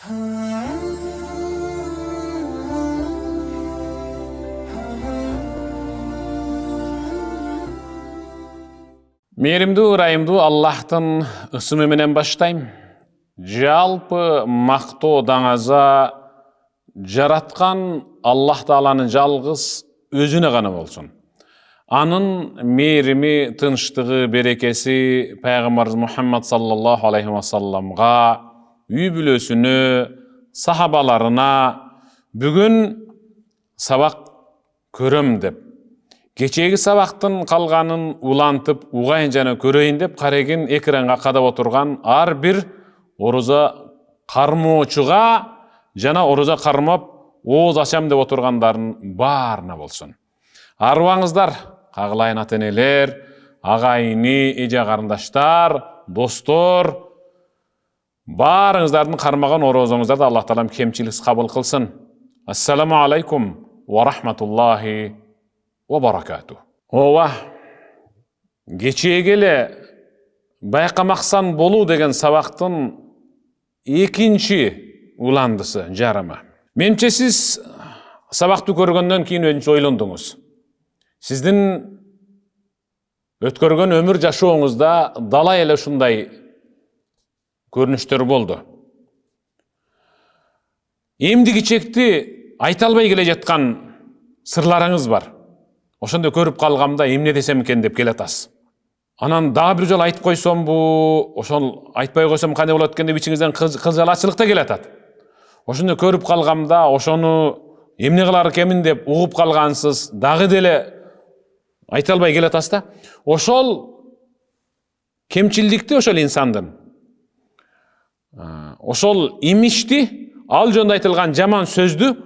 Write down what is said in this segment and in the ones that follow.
Мейримдүү ырайымдуу Аллахтын ысымы менен баштайм. Жалпы мактоо даңаза жараткан Аллах Тааланын жалгыз өзүнө гана болсун. Анын мейрими, тынчтыгы, берекеси Пайгамбарыбыз Мухаммад саллаллаху алейхи ва салламга, үй бүлөсүнө, сахабаларына бүгүн сабак көрөм деп, кечеги сабактын калганын улантып, угайын жана көрөйүн деп карегин экранга кадап отурган ар бир ороза кармоочуга жана ороза кармап ооз ачам деп отургандардын баарына болсун. Арыбаңыздар, кагылайын ата-энелер, агайыны, эже карындаштар, достор, баарыңыздардын кармаган орозоңуздарды Аллах Таалам кемчиликсиз кабыл кылсын. Ассаламу алейкум ва рахматуллахи ва баракату. Ооба, кечеги эле байкамаксан болуу деген сабактын экинчи уландысы жарымы. Менче сиз сабакты көргөндөн кийин өзүнчө ойлондуңуз. Сиздин өткөргөн өмүр жашооңузда далай эле ушундай көрүнүштөр болду. Эмди кичекти айта албай келе жаткан сырларыңыз бар. Ошондо көрүп калгамда эмне десем экен деп келатасыз. Анан дагы бир жолу айтып койсомбу, ошол айтпай койсом кандай болот экен деп ичиңизден кылжалачылык да келатат. Ошондо көрүп калгамда ошону эмне кылар экенмин деп угуп калгансыз, дагы деле айта албай келатасыз да. Ошол кемчилдикти ошол инсандын, ошол имишти, ал жөнүндө айтылган жаман сөздү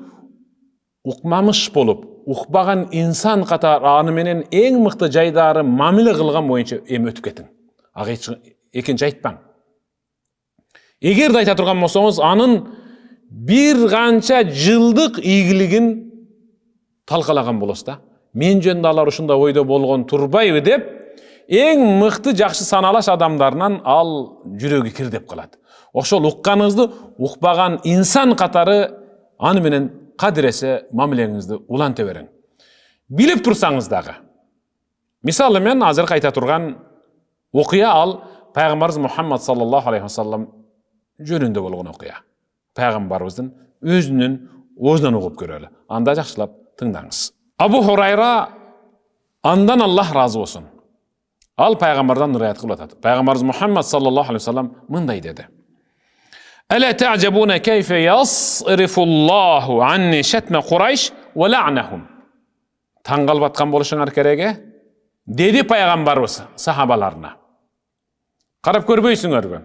укмамыш болуп, укпаган инсан катары аны менен эң мыкты жайдары мамиле кылган боюнча эми өтүп кетиң. Ага экинчи айтпаң. Эгерде айта турган болсоңуз, анын бир канча жылдык ийгилигин талкалаган болосуз да. Мен жөнүндө алар ушундай ойдо болгон турбайбы деп, эң мыкты жакшы саналаш адамдарынан ал жүрөгү кирдеп калат. Ошол укканыңызды укпаган инсан катары аны менен кадиресе мамилеңизди уланта бериң. Билип турсаңыз дагы. Мисалы мен азыр айта турган окуя ал Пайгамбарыбыз Мухаммад саллаллаху алейхи ва саллам жөнүндө болгон окуя. Пайгамбарыбыздын өзүнүн оозунан угуп көрөлү. Анда жакшылап тыңдаңыз. Абу Хурайра, андан Аллах разы болсун, ал Пайгамбардан риwayat кылып атат. Пайгамбарыбыз Мухаммад саллаллаху алейхи ва саллам мындай деди: Әла та'жабуна кайфа ясрифуллаху анни шатма Курайш ва лa'нахум. Таң калып аткан болушуңар керек, деди Пайгамбарыбыз сахабаларына. Карап көрбөйсүңөрбү?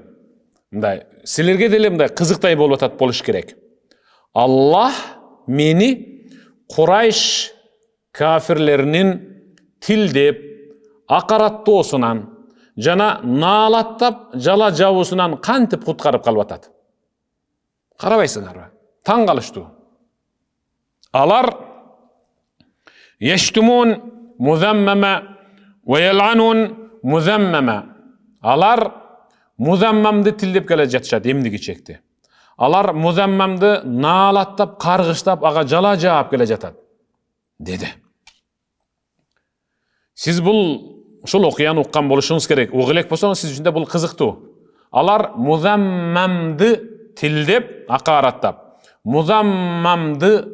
Мындай, силерге деле мындай кызыктай болуп атат болуш керек. Аллах мени Курайш кафирлеринин тилдеп, акараттоосунан жана наалаттап жала жабуусунан кантип куткарып калып атат. Карабайсыңарбы? Таң калыштуу. Алар яштумун музаммама ва ял'анун музаммама. Алар музаммамды тилдеп келе жатышат, эмди кичекти. Алар музаммамды наалаттап, каргыштап, ага жала жаап келе жатат, деди. Сиз бул ушул окуяны уккан болушуңуз керек. Угу элек болсоңуз сиз үчүн бул кызыктуу. Алар музаммамды тилдеп, акараттап, музаммамды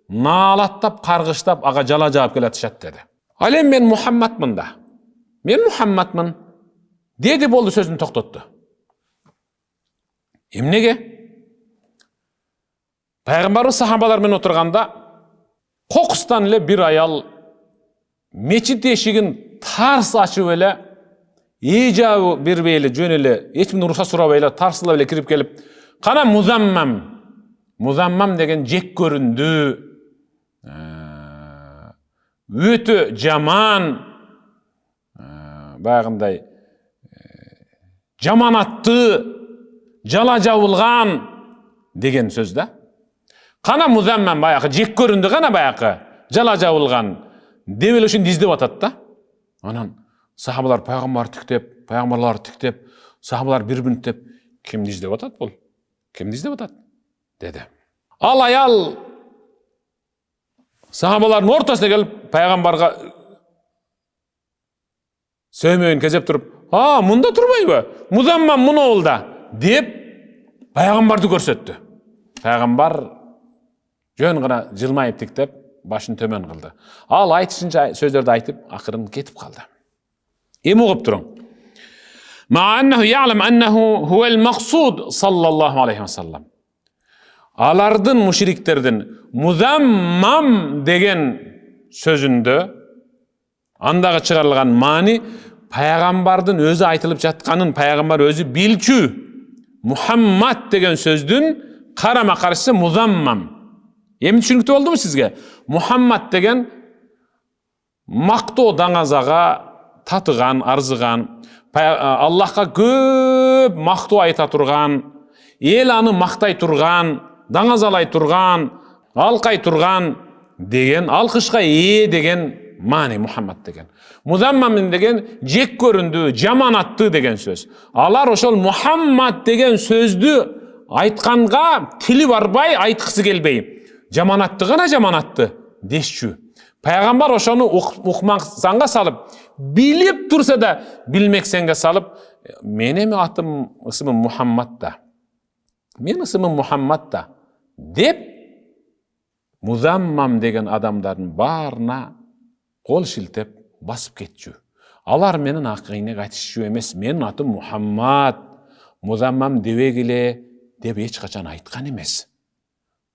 наалаттап, каргыштап, ага жала жаап келатышат, деди. Ал эми мен Мухаммадмын да. Мен Мухаммадмын, деди, болду, сөзүн токтотту. Эмнеге? Пайгамбарыбыз сахабалар менен отурганда кокустан эле бир аял мечит эшигин тарс ачып эле, эжабы бербей эле, жөн эле, эчкимден уруксат сурабай эле тарсылап эле кирип келип, кана музаммам. Музаммам деген жек көрүндү, өтө жаман, баягындай жаманатты, жала жабылган деген сөз да. Кана музаммам, баягы жек көрүндү, кана баягы жала жабылган деп эле ушуну издеп атат да. Анан сахабалар пайгамбар тиктеп, пайгамбарлар тиктеп, сахабалар бир-бирин тиктеп, кимди издеп атат бул? Кимди издеп атат? dedi. Al ayal sahabaların ortasına gelip peygamberga söymöğün kezep turup, munda turbayбы? Muzammam munu olda deyip peygamberdi görsetdi. Peygamber jön gana jılmayıp tiktep başını tömön kıldı. Al aytışınca sözlerdi aytıp akırın ketip kaldı. Emi oqып turuň. Ma annahu ya'lam annahu huwal maqsud sallallahu aleyhi ve sellem. Alardın müşriklerden muzammam degen sözünde andağı çıkarılgan mani Paygambardın özü aytılıp jatkanın Peygamber özü bilçü. Muhammad degen sözdün karama karşı muzammam. Emin düşünüktü oldu mu sizge? Muhammad degen maktoo dаңazaga tatıgan, arzıgan, Allah'a köp maktoo ayta turgan, el anı maktay turgan, dаңazalay turgan, alkay turgan degen, alkışga degen mani Muhammad degen. Muzammam degen jek göründü, jaman attı degen söz. Alar oşol Muhammad degen sözdü aytkanga tili barbay, aytkısı gelbey. Jaman attı gana jaman attı deşçü. Peygamber oşonu ukmaksanga salıp, bilip tursa da bilmeksenge salıp, menemi atım ısımım Muhammad da. Men ısımım Muhammad da. Dep, muzammam degen adamların barına kol şiltep basıp ketçü. Alar menin akıyne aytışçı emes, menin atım Muhammad. Muzammam debegile dep hiç kaçan aytkan emes.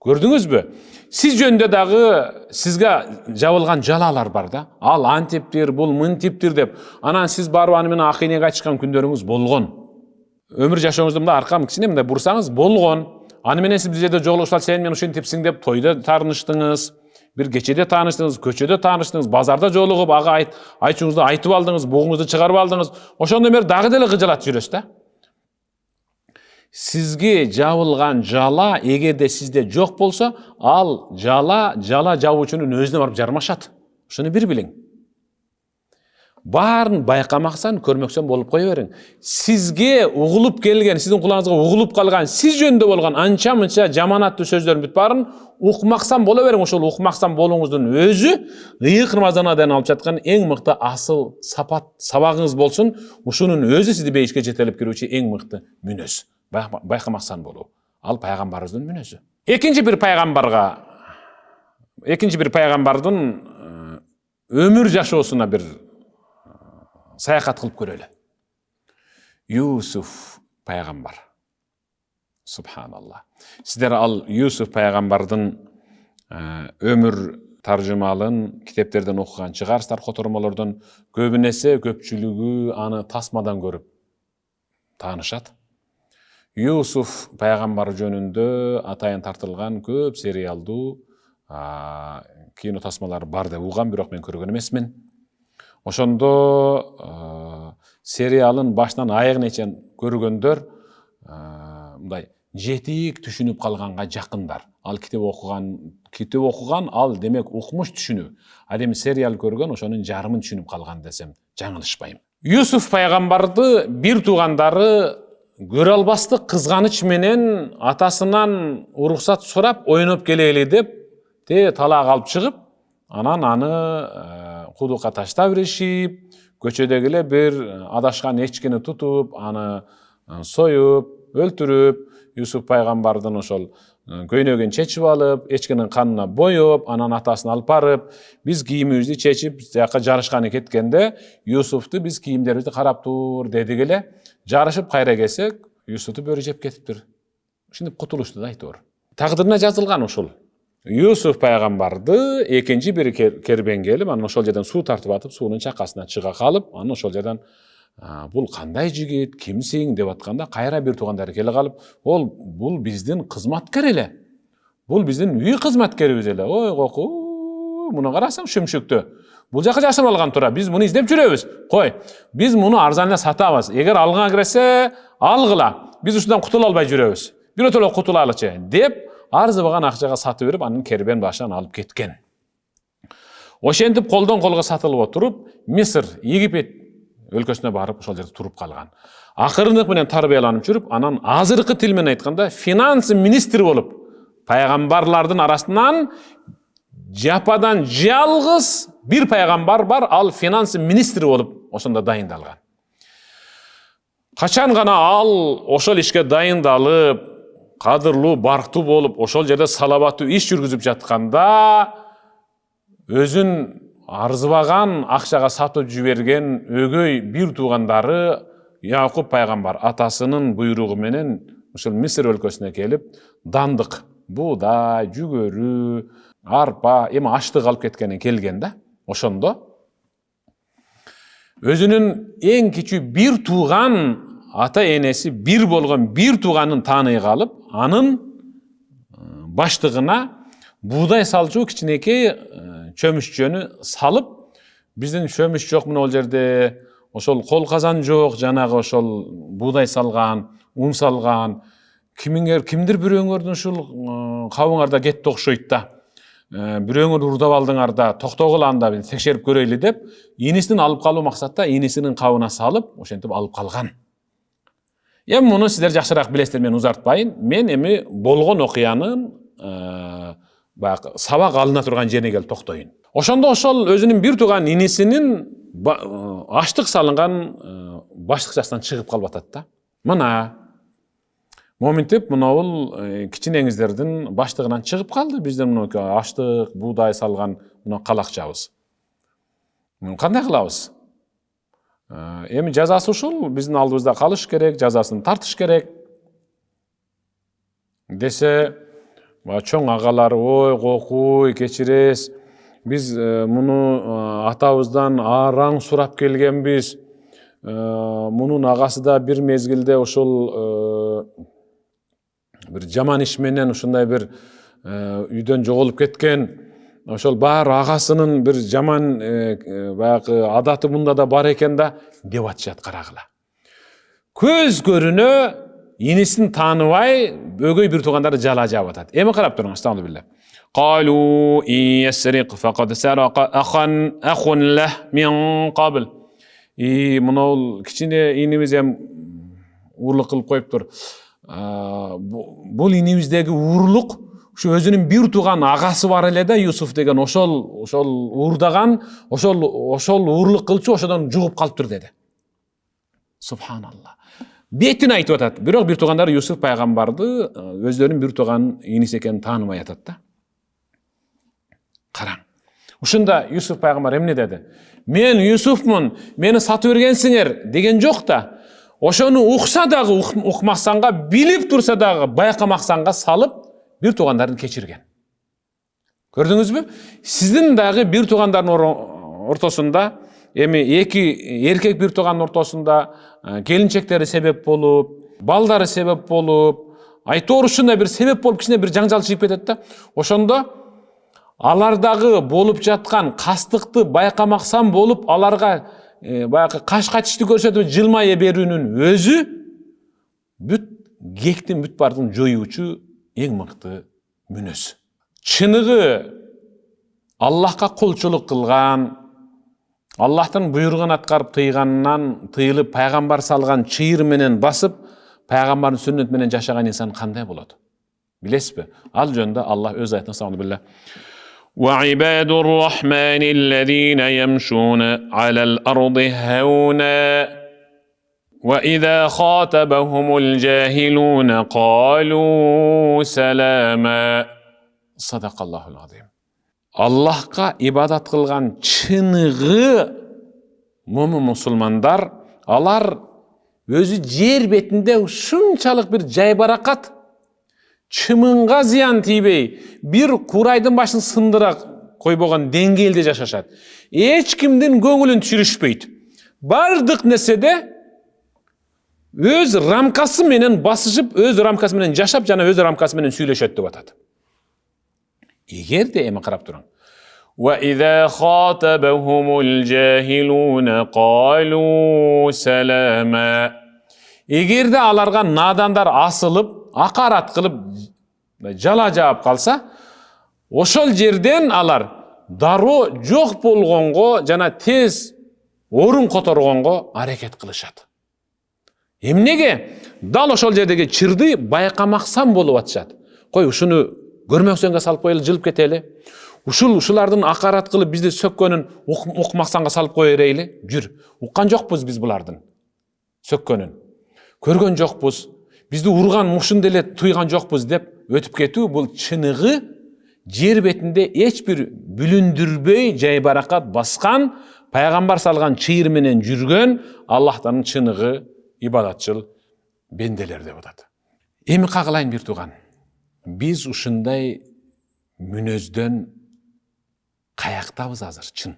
Gördünüz mü? Siz jönde dağı sizge jabılgan jalalar bar da. Al antiptir, bul mıntiptir dep. Anan siz barbanı meni akıyne kaçkan kündörüңüz bolgon. Ömür jaşoňuzda arkam kişine de bursanız bolgon. Anı menen siz bizde jogluşlar sen men uşun tipsiň dep toyda tarnıştınız. Bir geçede tanıştınız, köçede tanıştınız, bazarda jolugup aga aytçuňuzda aytyp aldınız, boğuňuzdu çıgarıp aldınız. Oşondan beri dagı dele gıjalat jürös da. Sizge jabılgan jala egerde sizde jok bolsa, al jala jabıuçunun özüne barıp jarmaşat. Şunu bir biliň. Barın baykamaksan, körmöksen bolup koya beriň. Sizge uğulup gelgen, sizin kulağınızga uğulup kalgan, siz jönde bolgan ança-mınça jamanatlı sözlerin bit barın, ukmaksan bola beriň. Oşol ukmaksan bolуңуздун özü ıyık Ramazanadan alıp jatkan eň mykty asıl sabagыңız bolsun, uşunun özü sizi beyişke jetelip kirүүçi eň mykty münöz. Baykamaksan bolu. Al Peygambarımыздın münözü. Ekinci bir Peygambardın ömür jaşoosuna bir sayahat kılıp köreli. Yusuf Peygambar. Subhanallah. Sizler al Yusuf Peygambardın ömür tarjımalın kiteplerden okugan çıgarslar kotormalardan köbünese köpçülügü anı tasmadan görüp tanışat. Yusuf Peygambar jönündө atayın tartılgan köp serialdu kino tasmalar bar dep ugan, birok men көргөн emesmin. Oşondo serialın baştan ayağına çen görgöndör mындай жетик түшүнүp калганга жакындар. Al kitep okugan al demek okumuş түшүnүү. Ал эми serial көргөн ошонун жарымын түшүнүп калган десем жаңылышпайм. Yusuf Peygambарды bir tugandары көрө албастык кызганыч менен атасынан уруксат сурап ойноп келели деп талак алып чыгып, анан аны кудукка таштап беришип, көчөдөгүлө bir адашкан эчкени тутуп, аны союп, өлтүрүп, Yusuf Peygambardын ошол көйнөгүн чечип алып, эчкинин канына боёп, анан атасын алып барып, биз кийимибизди чечип, жака жарышканы кеткенде, Yusuf'tu биз кийимдерибизди карап тур дедик эле. Жарышып кайра келсек, Yusuf'tu бөрү жеп кетиптир. Ушинтип кутулушту да айтор. Тагдырына жазылган ушул. Yusuf Peygambарды экинчи bir кербен келип, анан ошол жерден суу тартып атып, суунун чакасына чыга калып, анан ошол жерден бул кандай жигит, кимсиң деп атканда, кайра bir туугандары келе калып, бул биздин кызматкер эле. Бул биздин үй кызматкерибиз эле. Ой коку, муну карасаң шөмшөктө. Бул жака жашып алган тура, биз муну издеп жүрөбүз. Кой, биз муну арзан эле сатабыз. Эгер алгыңа кирсе, алгыла. Биз ушундан кутула албай жүрөбүз. Биротоло кутулалычы деп арзыбаган акчага сатып берип, анын кербен башынан алып кеткен. Ошентип колдон колго сатылып отуруп, Мисыр, Египет өлкөсүнө барып, ошол жерде туруп калган. Акырындык менен тарбияланып жүрүп, анан азыркы тил менен айтканда финанс министри болуп, Пайгамбарлардын арасынан жападан жалгыз бир пайгамбар бар, ал финанс министри болуп ошондо дайындалган. Качан гана ал ошол ишке дайындалып, кадырлуу, барктуу болуп, ошол жерде салабаттуу иш жүргүзүп жатканда өзүн арзыбаган акчага сатып жиберген өгөй бир туугандары Якуб пайгамбар атасынын буйругу менен ушул Мисыр өлкөсүнө келип, дандык, буудай, жүгөрү, арпа, эми аштык алып кеткенин келген да. Ошондо өзүнүн эң кичүү бир тууган ата энеси бир болгон бир тууганын тааный калып, анын баштыгына буудай салчу кичинекей чөмүшчөнү салып, биздин чөмүш жок мына ол жерде, ошол кол казан жок, жанагы ошол буудай салган, ун салган, кимдир бирөөңөрдүн ушул кабыңарда кетти окшойт да. Бирөөңөр урдап алдыңар да, токтогула анда текшерип көрөйлү деп, инисин алып калуу максатта инисинин кабына салып, ошентип алып калган. Эми муну сиздер жакшыраак билесиздер, мен узартпайын. Мен эми болгон окуянын сабак алына турган жерине келип токтоюн. Ошондо ошол өзүнүн бир тууган инисинин аштык салынган баштыкчасынан чыгып калып атат да. Мына моминтип мынабул кичинеңиздердин баштыгынан чыгып калды. Биздин мына аштык, буудай салган мына калакчабыз. Кандай кылабыз? Эми жазасы ушул, биздин алдыбызда калыш керек, жазасын тартыш керек десе, чоң агалар, ой, кокуй, кечирес, биз муну атабыздан араң сурап келгенбиз, мунун агасы да бир мезгилде ошол бир жаман иш менен ушундай бир үйдөн жоголуп кеткен, ошол баары агасынын бир жаман баягы адаты мында да бар экен да, деп атышат карагыла. Көз көрүнө инисин тааныбай өгөй бир туугандары жала жаап атат. Эми карап туруңуз, астагфирулла. Qalu in yasriq faqad saraqa akhun lah min qabl. Мына кичине инибиз эм уурлук кылып коюптур. Бул инибиздеги уурлук ушу өзүнүн бир тууган агасы бар эле да, Юсуф деген, ошол уурдаган, ошол уурлук кылчу ошодон жугуп калыптыр деди. Субханалла. Бетин айтып атат. Бирок бир туугандары Юсуф пайгамбарды өздөрүнүн бир тууган иниси экенин тааныбай атат да. Караң. Ушунда Юсуф пайгамбар эмне деди? Мен Юсуфмун, мени сатып бергенсиңер деген жок да. Ошону укса дагы укмаксанга, билип турса дагы байкамаксанга салып, бир туугандарын кечирген. Көрдүңүзбү? Сиздин дагы бир туугандардын ортосунда, эми эки эркек бир туугандын ортосунда келинчектери себеп болуп, балдары себеп болуп, айтор ушундай бир себеп болуп кичине бир жаңжал чыгып кетет да. Ошондо алардагы болуп жаткан кастыкты байкамаксан болуп, аларга баягы каш катышты көрсөтүп жылмая берүүнүн өзү бүт кектин бүт бардын жоюучу эң мыкты мүнөз. Чыныгы Аллахка кулчулук кылган, Аллахтын буйругун аткарып тыйганынан тыйылып пайгамбар салган чыйыр менен басып, пайгамбардын сүннөт менен жашаган инсан кандай болот? Билесизби? Ал жөнүндө Аллах өз аятында сабылла. وعباد الرحمن الذين يمشون على الأرض هونا وإذا خاطبهم الجاهلون قالوا سلاما صدق الله العظيم. Аллахка ибадат кылган чыныгы момун мусулмандар, алар өзү жер бетинде ушунчалык бир жайбаракат, чымынга зыян тийбей, бир курайдын башын сындыра койбогон деңгээлде жашашат. Эч кимдин көңүлүн түшүрүшпөйт. Бардык нерседе өз рамкасы менен басышып, өз рамкасы менен жашап, жана өз рамкасы менен сүйлөшөт деп атат. Эгерде эми карап туруң. وَإِذَا خَاطَبَهُمُ الْجَاهِلُونَ قَالُوا سَلَامًا. Эгерде аларга надандар асылып, акарат кылып, жала жаап калса, ошол жерден алар дароо жок болгонго жана тез орун которгонго аракет кылышат. Эмнеге? Дал ошол жердеги чырды байкамаксан болуп атышат. Кой, ушуну көрмөксөнгө салып коелу, жылып кетели. Ушулардын акарат кылып бизди сөккөнүн укмаксанга салып кое берейли. Жүр. Уккан жокпуз биз булардын сөккөнүн. Көргөн жокпуз. Бизди урган мушун деле туйган жокпуз деп өтүп кетүү бул чыныгы жер бетинде эч бир бүлүндүрбөй жайбаракат баскан, пайгамбар салган чыйыр менен жүргөн Аллахтын чыныгы ибадатчыл бенделер деп атат. Эми кагылайын бир тууган. Биз ушундай мүнөздөн каяктабыз азыр, чын.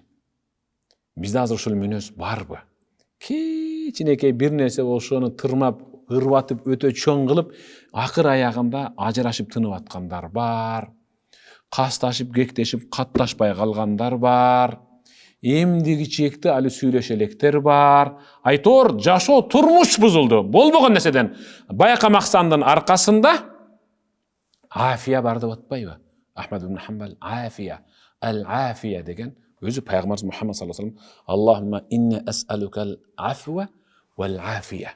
Бизде азыр ушул мүнөз барбы? Кичинекей бир нерсе ошону тырмап, ырбатып, өтө чоң кылып, акыр аягында ажырашып тынып аткандар бар. Касташып, кектешип, катташпай калгандар бар. Эмдиги чекти али сүйлөшө электер бар. Айтор, жашоо турмуш бузулду. Болбогон нерседен байкамаксандын аркасында афия бар деп атпайбы? Ахмад ибн Хамбал афия, ал-афия деген өзү пайгамбарыбыз Мухаммад саллаллаху алейхи ва саллям Аллахумма инни ас'алукал афва вал афия.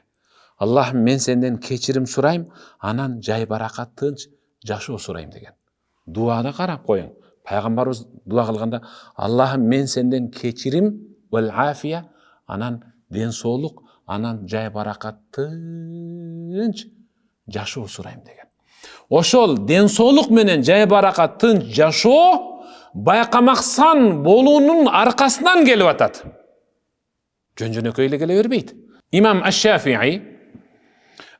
Аллахым, мен сенден кечирим сурайм, анан жайбаракат, тынч жашоо сурайм деген. Дуада карап коюң. Пайгамбарыбыз дуа кылганда Аллахым, мен сенден кечирим вал афия, анан ден соолук, анан жайбаракат, тынч жашоо сурайм деген. Ошол ден соолук менен жайбаракат, тынч жашоо байкамаксан болуунун аркасынан келип атат. Жөн-жөнөкөй эле келе бербейт. Имам Аш-Шафии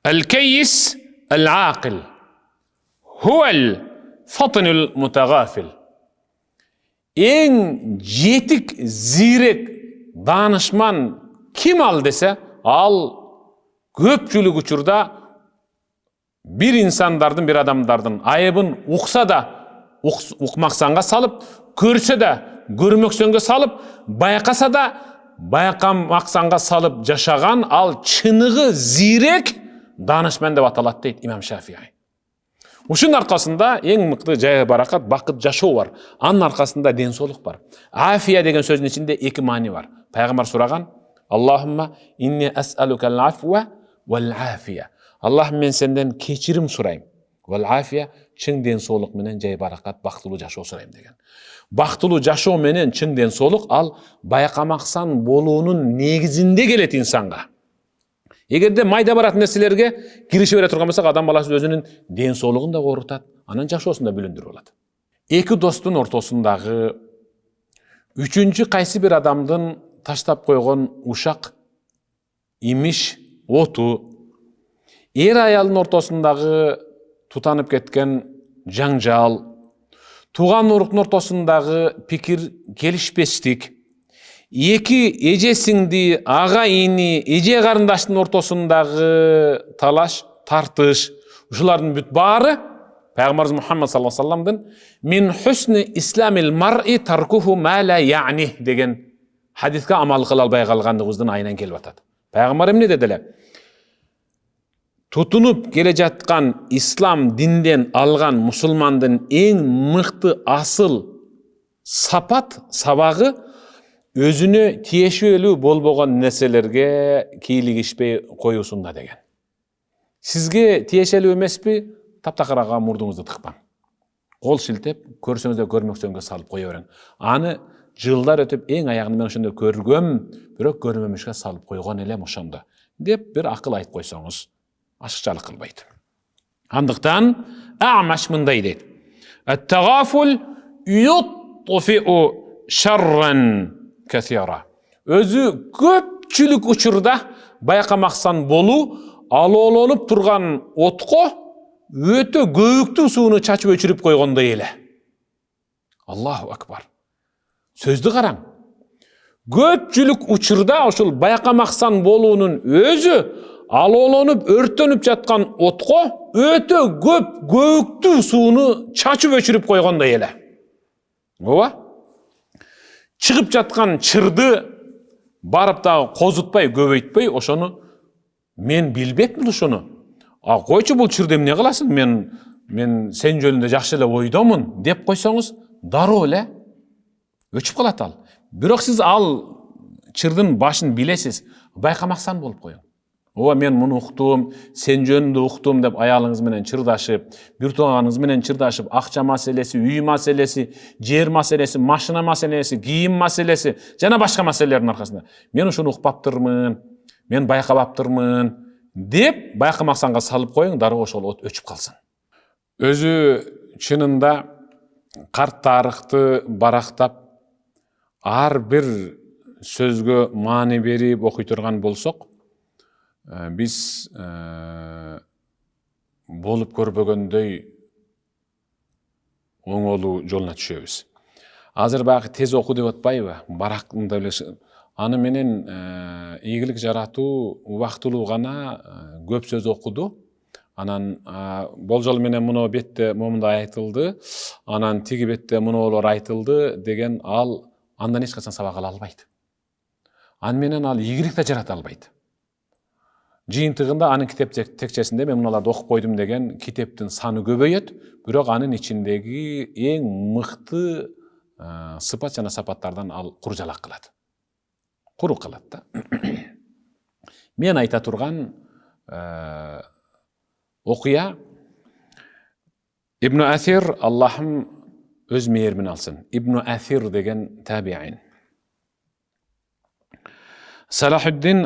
الكيس العاقل هو الفطن المتغافل. Eң жетик, зирек, данышман ким ал десе, ал көпчүлүк учурда бир инсандардын, бир адамдардын айыбын укса да укмаксанга салып, көрсө да көрмөксөнгө салып, байкаса да байкамаксанга салып жашаган ал чыныгы зирек данышман деп аталат дейт имам Шафии. Ушунун аркасында эң мыкты жайбаракат, бакыт жашоо бар. Анын аркасында ден соолук бар. Афия деген сөздүн ичинде эки маани бар. Пайгамбар сураган: Аллахумма инни ас'алукал афва вал афия. Аллахым, мен сенден кечирим сурайм. Вал афия, чың ден соолук менен жайбаракат, бактылуу жашоо сурайм деген. Бактылуу жашоо менен чың ден соолук ал байкамаксан болуунун негизинде келет инсанга. Эгерде майда барат нерселерге кириши бере турган болсок, адам баласы өзүнүн ден соолугун да корутат, анан жашоосун да бүлүндүрүп алат. Эки достун ортосундагы үчүнчү кайсы бир адамдын таштап койгон ушак, имиш, оту, эр аялдын ортосундагы тутанып кеткен жаңжал, тууган уруктун ортосундагы пикир келишпестик, эки эже сиңди, ага ини, эже карындаштын ортосундагы талаш, тартыш, ушулардын бүт баары Пайгамбарыбыз Мухаммад саллаллаху алейхи ва салламдын мин хусни исламил мар'i таркуху ма ла я'ни деген хадиске амал кыла албай калгандыгыбыздын айынан келип атат. Пайгамбар эмне деди? Тутунуп келе жаткан ислам динден алган мусулмандын эң мыкты асыл сапат, сабагы өзүнө тиешелүү болбогон нерселерге кийлигишпей коюусунда деген. Сизге тиешелүү эмеспи? Таптакырага мурдуңузду тыкпаң. Кол шилтеп, көрсөңүз да көрмөксөнгө салып кое бериң. Аны жылдар өтүп эң аягында мен ошондо көргөм, бирок көрмөмүшкө салып койгон элем ошондо деп бир акыл айтып койсоңуз, ашыкчалык кылбайт. Андыктан Аъмаш мындай дейт: "Ат-тагафул ютфиу шарран касира." Өзү көпчүлүк учурда байкамаксан болуу алоолонуп турган отко өтө көбүктүү сууну чачып өчүрүп койгондой эле. Аллаху акбар. Сөздү караң. Көпчүлүк учурда ошол байкамаксан болуунун өзү алоолонуп, өрттөнүп жаткан отко өтө көбүктүү сууну чачып өчүрүп койгондой эле. Ооба? Чыгып жаткан чырды барып дагы козутпай, көбөйтпөй, ошону мен билбепмин ошону. Койчу бул чырды эмне кыласың? Мен сен жөнүндө жакшы эле ойдомун деп койсоңуз, дароо эле өчүп калат ал. Бирок сиз ал чырдын башын билесиз, байкамаксан болуп коюң. Ооба мен муну уктум, сен жөнүндө уктум деп аялыңыз менен чырдашып, бир тууганыңыз менен чырдашып, акча маселеси, үй маселеси, жер маселеси, машина маселеси, кийим маселеси жана башка маселелердин аркасында мен ушуну укпаптырмын, мен байкабаптырмын деп байкамаксанга салып коюң, дароо ошол от өчүп калсын. Өзү чынында карт тарыхты барактап ар бир сөзгө маани берип окуй турган болсок, биз болуп көрбөгөндөй оңолуу жолуна түшөбүз. Азыр баягы тез оку деп атпайбы? Барактында эле аны менен ийгилик жаратуу убактылуу гана көп сөз окуду. Анан болжол менен муну бетте момундай айтылды, анан тиги бетте мунулар айтылды деген андан эч качан сабак ала албайт. Аны менен ал ийгилик да жарата албайт. Жыйынтыгында анын китеп текчесинде мен муналарды окуп койдум деген китептин саны көбөйөт, бирок анын ичиндеги эң мыкты сыпат жана сапаттардан ал куржалак кылат. Куру калат да. Мен айта турган окуя Ибн Асир, Аллахым өз мээрибин алсын. Ибн Асир деген табиин. Салахуддин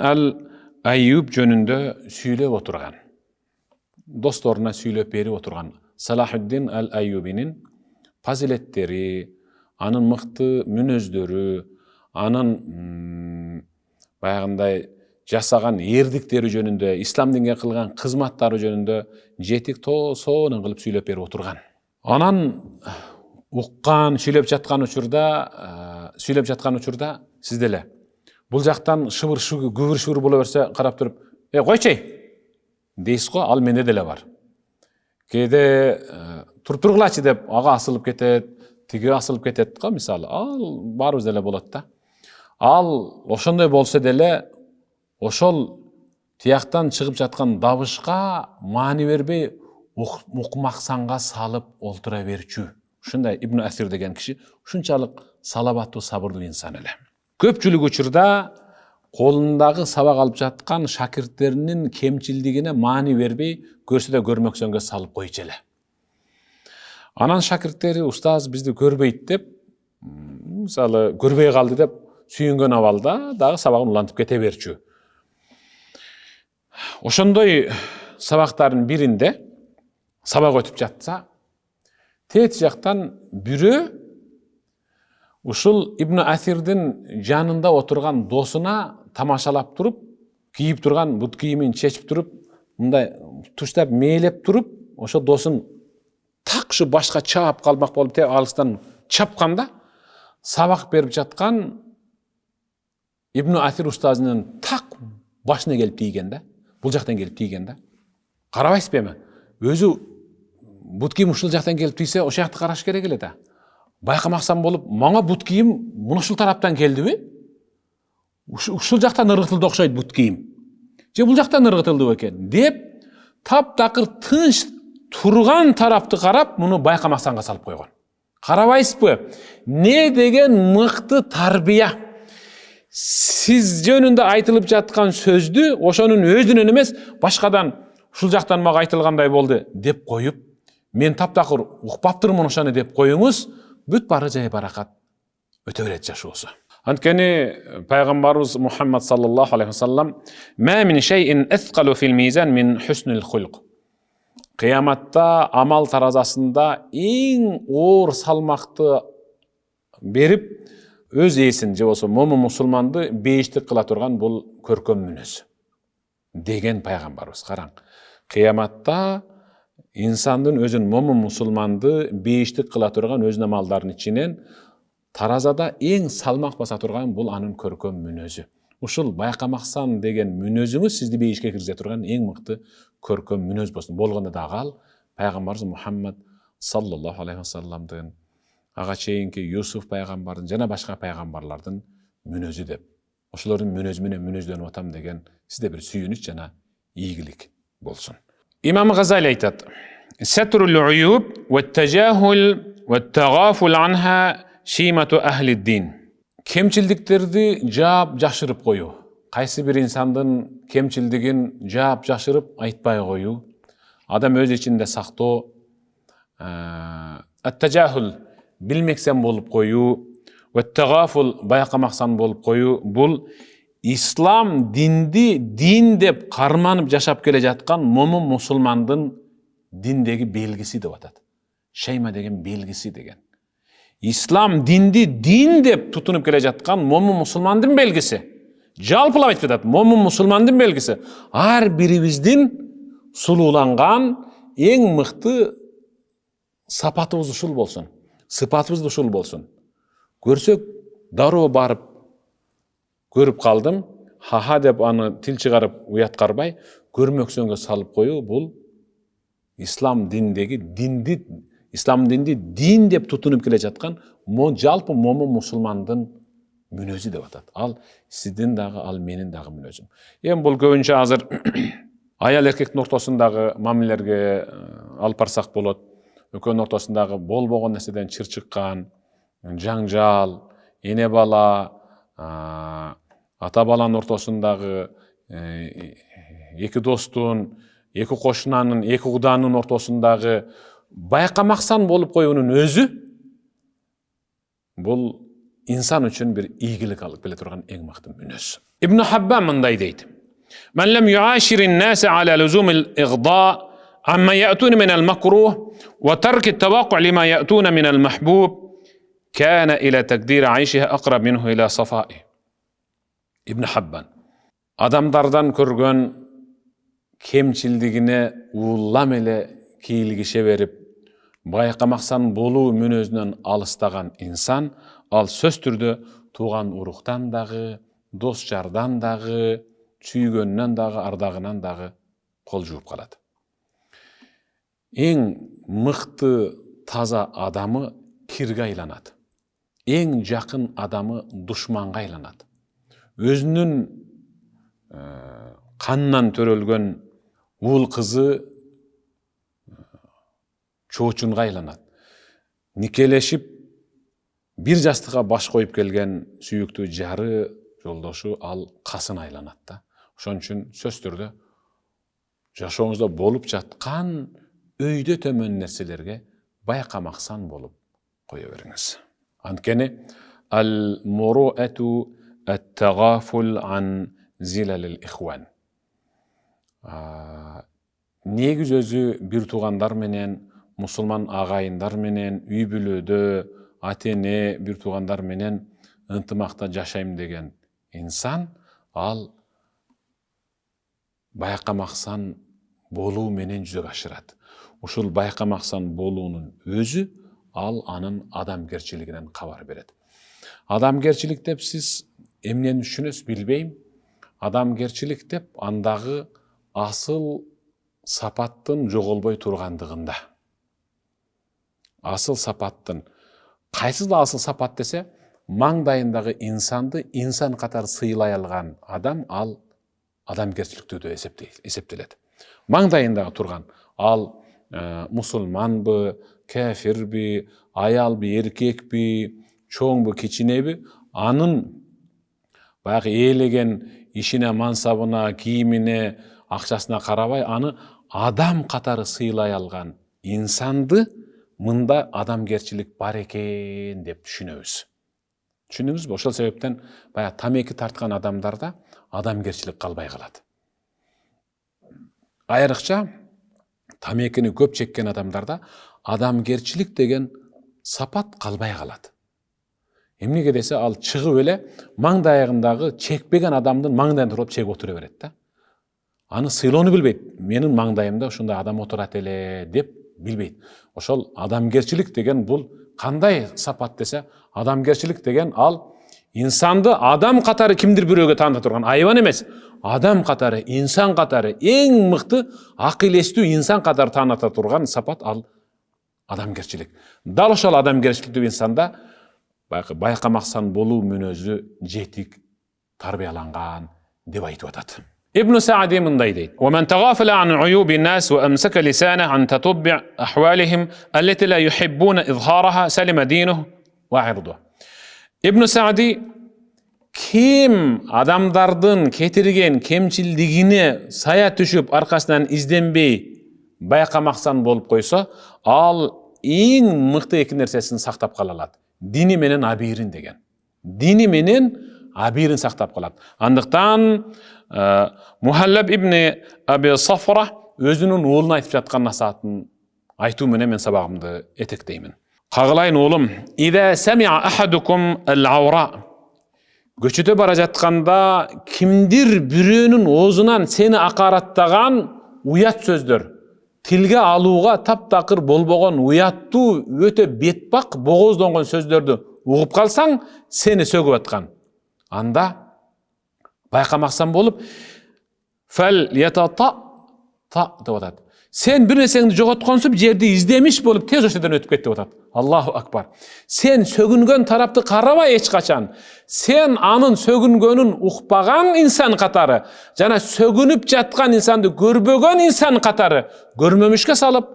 Айюб жөнүндө сүйлөп отурган. Досторуна сүйлөп берип отурган. Салахуддин Айюбинин фазилеттери, анын мыкты мүнөздөрү, анын баягындай жасаган эрдиктери жөнүндө, ислам динге кылган кызматтары жөнүндө жетик сонун кылып сүйлөп берип отурган. Анан уккан, сүйлөп жаткан учурда сиз деле бул жактан шыбыр күбүр шыбыр боло берсе карап туруп, койчей дейсиз го, ал менде деле бар. Кээде туруп тургулачы деп ага асылып кетет, тиги асылып кетет го, мисалы. Ал баарыбыз деле болот да. Ал ошондой болсо деле ошол тияктан чыгып жаткан дабышка маани бербей укмаксанга салып олтура берчү. Ушундай Ибн Асир деген киши ушунчалык салабаттуу, сабырдуу инсан эле. Көпчүлүк учурда колундагы сабак алып жаткан шакирттеринин кемчилдигине маани бербей, көрсө да көрмөксөнгө салып койчу эле. Анан шакирттери устаз бизди көрбөйт деп, мисалы, көрбөй калды деп сүйүнгөн абалда дагы сабагын улантып кете берчү. Ошондой сабактардын биринде сабак өтүп жатса, тети жактан бирөө ушул Ибн Асирдин жанында отурган досуна тамашалап туруп, кийип турган бут кийимин чечип туруп, мындай туштап мээлеп туруп, ошо досун так ушу башка чаап калмак болуп алыстан чапканда, сабак берип жаткан Ибн Асир устазынын так башына келип тийген да. Бул жактан келип тийген да. Карабайсызбы эми? Өзү бут кийим ушул жактан келип тийсе, ошол жакты караш керек эле да. Байкамаксан болуп, мага бут кийим мунушул тараптан келдиби? Ушул жактан ыргытылды окшойт бут кийим. Же бул жактан ыргытылды экен деп, таптакыр тынч турган тарапты карап, муну байкамаксанга салып койгон. Карабайсызбы? Не деген мыкты тарбия. Сиз жөнүндө айтылып жаткан сөздү ошонун өзүнөн эмес, башкадан ушул жактан мага айтылгандай болду деп коюп, мен таптакыр укпаптырмын ошону деп коюңуз, бүт бары жай баракат өтө берет жашоосу. Анткени пайгамбарыбыз Мухаммад саллаллаху алейхи вассалам "Ма мин шейин асқалу фил мизан мин хуснул хулқ". Кыяматта амал таразасында эң оор салмакты берип, өз ээсин же болсо момун мусулманды бейиштик кыла турган бул көркөм мүнөз деген пайгамбарыбыз. Караң, кыяматта инсандын өзүн, момун мусулманды бейиштик кыла турган өз амалдардын ичинен таразада эң салмак баса турган бул анын көркөм мүнөзү. Ушул байкамаксан деген мүнөзүңүз сизди бейишке киргизе турган эң мыкты көркөм мүнөз болсун. Болгондо дагы ал пайгамбарыбыз Мухаммад саллаллаху алейхи вассаламдын, ага чейинки Юсуф пайгамбардын жана башка пайгамбарлардын мүнөзү деп. Ошолордун мүнөзү менен мүнөздөнүп атам деген сизде бир сүйүнүч жана ийгилик болсун. Имам Газали айтат: "Сатрул уюб ва тажахул ва тагафул анха шимату ахлид дин". Кемчилдиктерди жаап жашырып коюу. Кайсы бир инсандын kemçildigin jap jaşırıp aytpay koyu, adam öz içinde saktoo, at-tajahul bilmeksen bolup koyu, ve tagaful bayakamaksan bolup koyu, bul İslam dindi din dep karmanıp yaşap kele jatkan momun musulmandın dindegi belgisi dep atat. Şeyma degen belgisi degen. İslam dindi din dep tutunup kele jatkan momun musulmandın belgisi. Jalpılap aytып жатат, momun musulmandın belgisi. Har biribizdin sululangan eng mıktı sapatыбыз ушул bolsun. Sıfatыбыз da ушул bolsun. Görsök daroo barıp görüp kaldım. Haha dep anı til çıkarıp uyatkarbay, görmöksөнгө salıp koyu, bul İslam dindegi İslam dindi din dep tutunup kele жаткан жалпы момун musulmandын мүнөзү деп атат. Ал сиздин дагы, ал менин дагы мүнөзүм. Эми бул көбүнчө азыр аял эркектин ортосундагы мамилелерге алып барсак болот. Экөөнүн ортосундагы болбогон нерседен чыр чыккан, жаңжал, эне бала, ата баланын ортосундагы эки достун, эки кошунанын, эки куданын ортосундагы байкамаксан болуп коюунун өзү бул insan üçün bir iyilik alıp bile turgan en mıhtı münöz. İbn Habban mınday deydi. Men lem yuaşirin nase ala luzumil igda amma ya'tun minel makruh ve terki tevaqu lima ya'tun minel mahbub kana ila takdir aişiha aqrab minhu ila safai. İbn Habban adamlardan körgön kemçildigine uullam ele kiyilgişe verip baykamaksan boluu münözünden alıstagan insan al söz türdü tuğan uruqtan dağı, dost jardan dağı, süygönnен dağı, ardağынан dağı kol juup kaladı. En mıktı taza adamı kirge aylanadı. En jakın adamı duşmanға aylanadı. Özünün kannan törölgön uul kızı çoğuçunға aylanadı. Nikeleşip bir jastığa baş koyup gelgen süyüktü jары, joldoşu al kasın aylanat da. Ошон үчүн söz türdü жашооңузда болуp жаткан өйдө төмөн нерселерге байкамаксан болуп кое бериңиz. Анткени al muru'atu at-taghaful an zilalil ihwan. Негиз өзү bir туугандар менен, мусулман агайындар менен үй бүлөдө атене bir туугандар менен ынтымакта жашайм деген инсан ал байкамаксан болуу менен жүзөгө ашырат. Ушул байкамаксан болуунун өзү ал анын адамгерчилигинен кабар берет. Адамгерчилик деп сиз эмнени түшүнөсүз билбейм. Адамгерчилик деп андагы асыл сапаттын жоголбой тургандыгында. Асыл сапаттын кайсы да асыл сапат десе, маңдайындагы инсанды инсан катары сыйлай алган адам ал адамгерчиликтүү эсептелет. Маңдайындагы турган ал мусулманбы, кафирби, аялбы, эркекби, чоңбу, кичинеби, анын баягы ээлеген ишине, мансабына, кийимине, акчасына карабай, аны адам катары сыйлай алган инсанды мында адамгерчилик бар экен деп түшүнөбүз. Түшүнүңүзбү? Ошол себептен баягы тамеки тарткан адамдарда адамгерчилик калбай калат. Айрыкча тамекини көп чеккен адамдарда адамгерчилик деген сапат калбай калат. Эмнеге десе, ал чыгып эле маңдайындагы чекпеген адамдын маңдайын туруп чегип отура берет да. Аны сыйлоону билбейт. Менин маңдайымда ушундай адам отурат эле деп билбейт. Ошол адамгерчилик деген бул кандай сапат десе, адамгерчилик деген ал инсанды адам катары кимдир бирөөгө тааныта турган, айбан эмес, адам катары, инсан катары, эң мыкты акыл эстүү инсан катары тааныта турган сапат ал адамгерчилик. Дал ошол адамгерчиликтүү инсанда байкамаксан болуу мүнөзү жетик тарбияланган деп айтып атат. ابن سعد мындай дейт: ومن تغافل عن عيوب الناس وأمسك لسانه عن تتبع أحوالهم التي لا يحبون إظهارها سلم دينه وعرضه. ابن سعد Kim adamdардын кетирген кемчилдигине сая түшүп аркасынан изденбей байкамаксан болуп койсо, ал эң мыкты эки нерсесин сактап кала алат. Дини менен абийирин деген. Дини менен абийирин сактап калат. Андыктан Мухаллаб ибн Аби Сафра өзүнүн уулуна айтып жаткан насаатын айтуу менен мен сабагымды этектеймин. Кагылайын уулум, ида сами'a ахадукум ал-аура. Көчөдө бара жатканда кимдир бирөөнүн оозунан сени акараттаган уят сөздөр, тилге алууга таптакыр болбогон уяттуу, өтө бетбак, богоздонгон сөздөрдү угуп калсаң, сени сөгүп аткан. Анда байкамаксан болуп, фал ятата деп атат. Сен bir нерсеңди жоготконсуп, жерди издемиш болуп, тез ошодон өтүп кетти деп атат. Аллаху акбар. Сен сөгүнгөн тарапты карабай эч качан. Сен анын сөгүнгөнүн укпаган инсан катары, жана сөгүнүп жаткан инсанды көрбөгөн инсан катары көрмөмүшкө салып,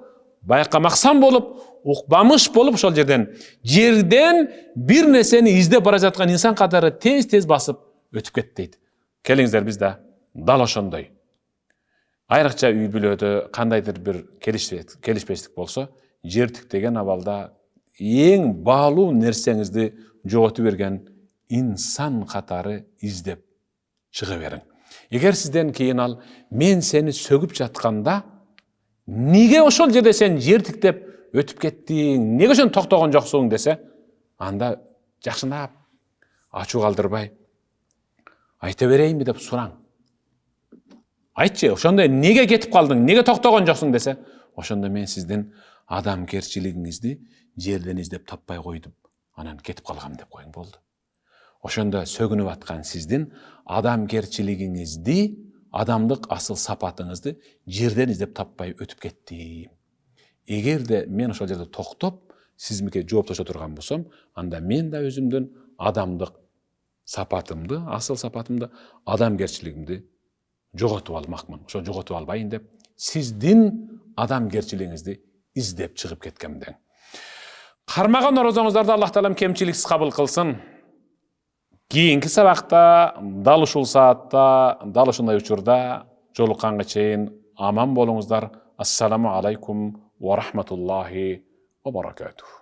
байкамаксан болуп, укпамыш болуп ошол жерден bir нерсени издеп бара жаткан инсан катары тез басып өтүп кетти дейт. Келиңиздер бизде дал ошондой. Айрыкча үй бүлөдө кандайдыр бир келишпештик болсо, жер тиктеген абалда эң баалуу нерсеңизди жоготуп берген инсан катары издеп чыга бериң. Эгер сизден кийин ал мен сени сөгүп жатканда, неге ошол жерде сен жер тиктеп өтүп кеттиң, неге ошон токтогон жоксуң десе, анда жакшынап ачуу калтырбай айта берейинби деп сураң. Айтчы, ошондо неге кетип калдың, неге токтогон жоксуң десе, ошондо мен сиздин адамгерчилигиңизди жерден издеп таппай койдум, анан кетип калгам деп коюң болду. Ошондо сөгүнүп аткан сиздин адамгерчилигиңизди, адамдык асыл сапатыңызды жерден издеп таппай өтүп кеттим. Эгерде мен ошол жерде токтоп, сизге жооптошо турган болсом, анда мен да өзүмдүн адамдык сапатымды, асыл сапатымды, адамгерчилигимди жоготуп алмакмын. Ошо жоготуп албайын деп, сиздин адамгерчилигиңизди издеп чыгып кеткем дең. Кармаган орозоңуздарды Аллах Таалам кемчиликсиз кабыл кылсын. Кийинки сабакта, дал ушул саатта, дал ушундай учурда жолукканга чейин аман болуңуздар. Ассаламу алейкум ва рахматуллахи ва баракатух.